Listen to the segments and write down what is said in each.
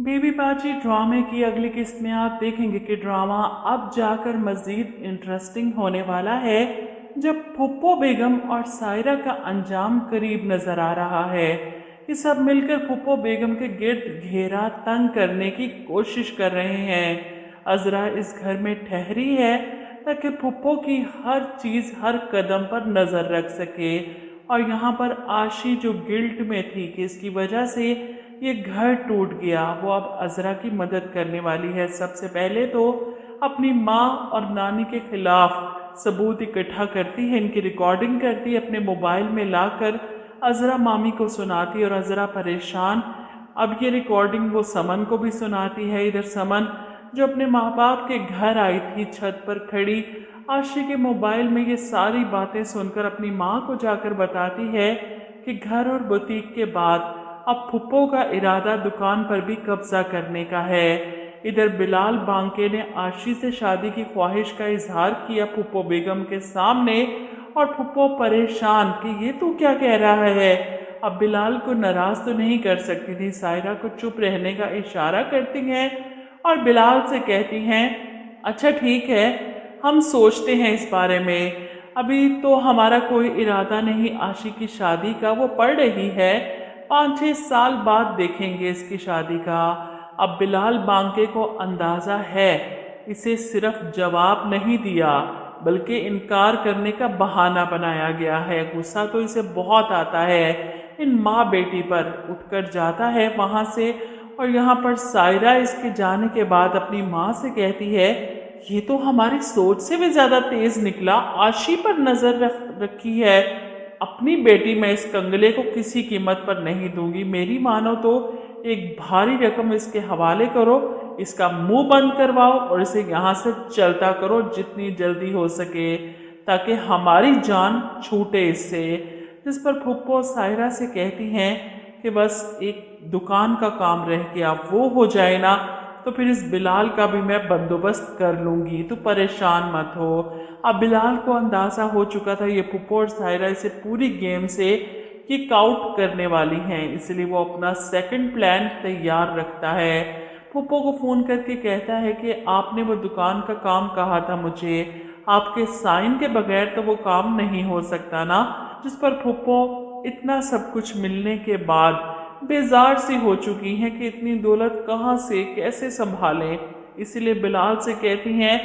Baby बाजी ड्रामे की अगली किस्त में आप देखेंगे कि ड्रामा अब जाकर मजीद इंटरेस्टिंग होने वाला है, जब फुप्पो बेगम और सायरा का अंजाम करीब नजर आ रहा है। ये सब मिलकर फुप्पो बेगम के गिर्द घेरा तंग करने की कोशिश कर रहे हैं। अजरा इस घर में ठहरी है ताकि फुप्पो की हर चीज हर कदम पर नजर रख सके, और यहाँ पर आशी जो गिल्ट में थी कि इसकी वजह से ये घर टूट गया, वो अब अजरा की मदद करने वाली है। सबसे पहले तो अपनी माँ और नानी के खिलाफ सबूत इकट्ठा करती है, इनकी रिकॉर्डिंग करती है, अपने मोबाइल में लाकर अजरा मामी को सुनाती है और अजरा परेशान। अब ये रिकॉर्डिंग वो समन को भी सुनाती है। इधर समन जो अपने माँ बाप के घर आई थी, छत पर खड़ी आशी के मोबाइल में ये सारी बातें सुनकर अपनी माँ को जाकर बताती है कि घर और बुटीक के बाद अब फुप्पो का इरादा दुकान पर भी कब्जा करने का है। इधर बिलाल बांके ने आशी से शादी की ख्वाहिश का इजहार किया फुप्पो बेगम के सामने, और फुप्पो परेशान कि ये तू क्या कह रहा है। अब बिलाल को नाराज तो नहीं कर सकती थी, सायरा को चुप रहने का इशारा करती हैं और बिलाल से कहती हैं, अच्छा ठीक है, हम सोचते हैं इस बारे में, अभी तो हमारा कोई इरादा नहीं आशी की शादी का, वो पढ़ रही है, 5-6 साल बाद देखेंगे इसकी शादी का। अब बिलाल बांके को अंदाजा है, इसे सिर्फ जवाब नहीं दिया बल्कि इनकार करने का बहाना बनाया गया है। गुस्सा तो इसे बहुत आता है इन माँ बेटी पर। उठकर जाता है वहां से, और यहाँ पर सायरा इसके जाने के बाद अपनी माँ से कहती है, ये तो हमारी सोच से भी ज्यादा तेज निकला, आशी पर नजर रखी है। अपनी बेटी मैं इस कंगले को किसी कीमत पर नहीं दूंगी, मेरी मानो तो एक भारी रकम इसके हवाले करो, इसका मुंह बंद करवाओ और इसे यहाँ से चलता करो जितनी जल्दी हो सके, ताकि हमारी जान छूटे इससे। जिस पर फुप्पो सायरा से कहती हैं कि बस एक दुकान का काम रह गया, वो हो जाए ना तो फिर इस बिलाल का भी मैं बंदोबस्त कर लूंगी, तो परेशान मत हो। अब बिलाल को अंदाजा हो चुका था ये फुप्पो और सायरा इसे पूरी गेम से किक आउट करने वाली हैं, इसलिए वो अपना सेकंड प्लान तैयार रखता है। फुप्पो को फोन करके कहता है कि आपने वो दुकान का काम कहा था मुझे, आपके साइन के बगैर तो वो काम नहीं हो सकता ना। जिस पर फुप्पो इतना सब कुछ मिलने के बाद बेजार सी हो चुकी हैं कि इतनी दौलत कहाँ से कैसे संभालें, इसलिए बिलाल से कहती हैं,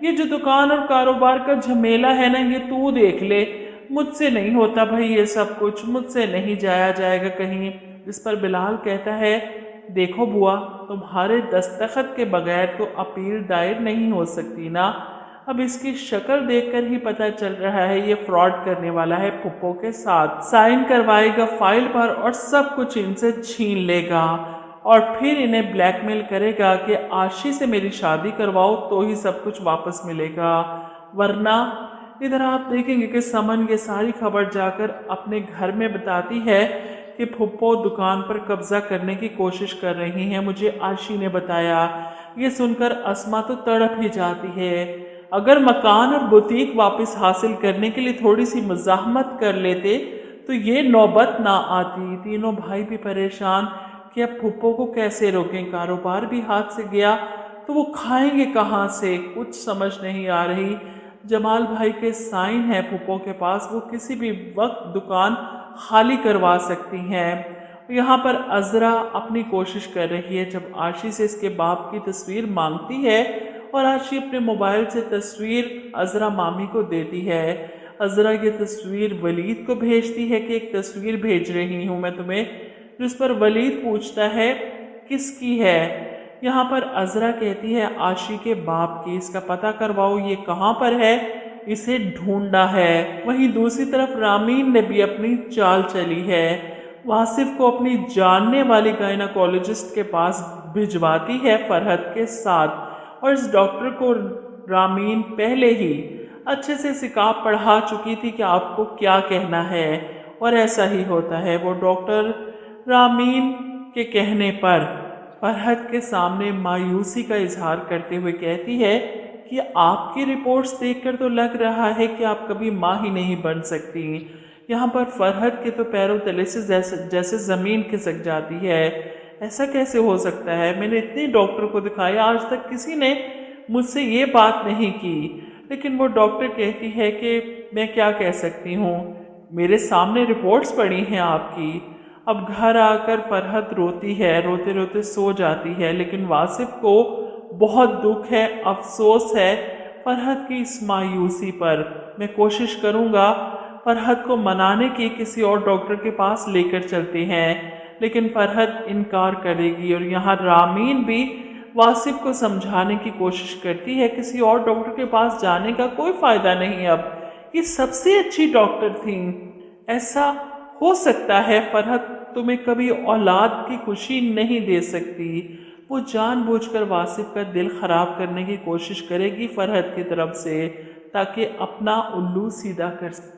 ये जो दुकान और कारोबार का झमेला है ना, ये तू देख ले, मुझसे नहीं होता भाई, ये सब कुछ मुझसे नहीं जाया जाएगा कहीं। इस पर बिलाल कहता है, देखो बुआ, तुम्हारे दस्तखत के बगैर तो अपील दायर नहीं हो सकती ना। अब इसकी शक्ल देखकर ही पता चल रहा है ये फ्रॉड करने वाला है फुप्पो के साथ, साइन करवाएगा फाइल पर और सब कुछ इनसे छीन लेगा, और फिर इन्हें ब्लैकमेल करेगा कि आशी से मेरी शादी करवाओ तो ही सब कुछ वापस मिलेगा, वरना। इधर आप देखेंगे कि समन ये सारी खबर जाकर अपने घर में बताती है कि फुप्पो दुकान पर कब्जा करने की कोशिश कर रही हैं, मुझे आशी ने बताया। ये सुनकर अस्मा तो तड़प ही जाती है। अगर मकान और बुटीक वापस हासिल करने के लिए थोड़ी सी मज़ाहमत कर लेते तो ये नौबत ना आती। तीनों भाई भी परेशान कि अब फुप्पो को कैसे रोकें, कारोबार भी हाथ से गया तो वो खाएंगे कहाँ से, कुछ समझ नहीं आ रही। जमाल भाई के साइन है फुप्पो के पास, वो किसी भी वक्त दुकान खाली करवा सकती हैं। यहाँ पर अजरा अपनी कोशिश कर रही है, जब आशी से इसके बाप की तस्वीर मांगती है और आशी अपने मोबाइल से तस्वीर अजरा मामी को देती है। अजरा ये तस्वीर वलीद को भेजती है कि एक तस्वीर भेज रही हूँ मैं तुम्हें, जिस पर वलीद पूछता है किसकी है। यहाँ पर अजरा कहती है आशी के बाप की, इसका पता करवाओ ये कहाँ पर है, इसे ढूंढना है। वहीं दूसरी तरफ रामीन ने भी अपनी चाल चली है, वासिफ को अपनी जानने वाली गायनाकोलॉजिस्ट के पास भिजवाती है फरहत के साथ, और इस डॉक्टर को रामीन पहले ही अच्छे से सिकाब पढ़ा चुकी थी कि आपको क्या कहना है, और ऐसा ही होता है। वो डॉक्टर रामीन के कहने पर फरहत के सामने मायूसी का इजहार करते हुए कहती है कि आपकी रिपोर्ट्स देखकर तो लग रहा है कि आप कभी माँ ही नहीं बन सकती। यहाँ पर फरहत के तो पैरों तले से जैसे जमीन खिसक जाती है। ऐसा कैसे हो सकता है? मैंने इतने डॉक्टर को दिखाया, आज तक किसी ने मुझसे ये बात नहीं की। लेकिन वो डॉक्टर कहती है कि मैं क्या कह सकती हूँ, मेरे सामने रिपोर्ट्स पड़ी हैं आपकी। अब घर आकर फरहत रोती है, रोते रोते सो जाती है। लेकिन वासिफ को बहुत दुख है, अफसोस है फरहत की इस मायूसी पर। मैं कोशिश करूँगा फरहत को मनाने की, किसी और डॉक्टर के पास लेकर चलते हैं। लेकिन फरहत इनकार करेगी और यहाँ रामीन भी वासिफ को समझाने की कोशिश करती है किसी और डॉक्टर के पास जाने का कोई फायदा नहीं। अब ये सबसे अच्छी डॉक्टर थी। ऐसा हो सकता है फरहत तुम्हें कभी औलाद की खुशी नहीं दे सकती। वो जानबूझकर वासिफ का दिल खराब करने की कोशिश करेगी फरहत की तरफ से, ताकि अपना उल्लू सीधा कर सके।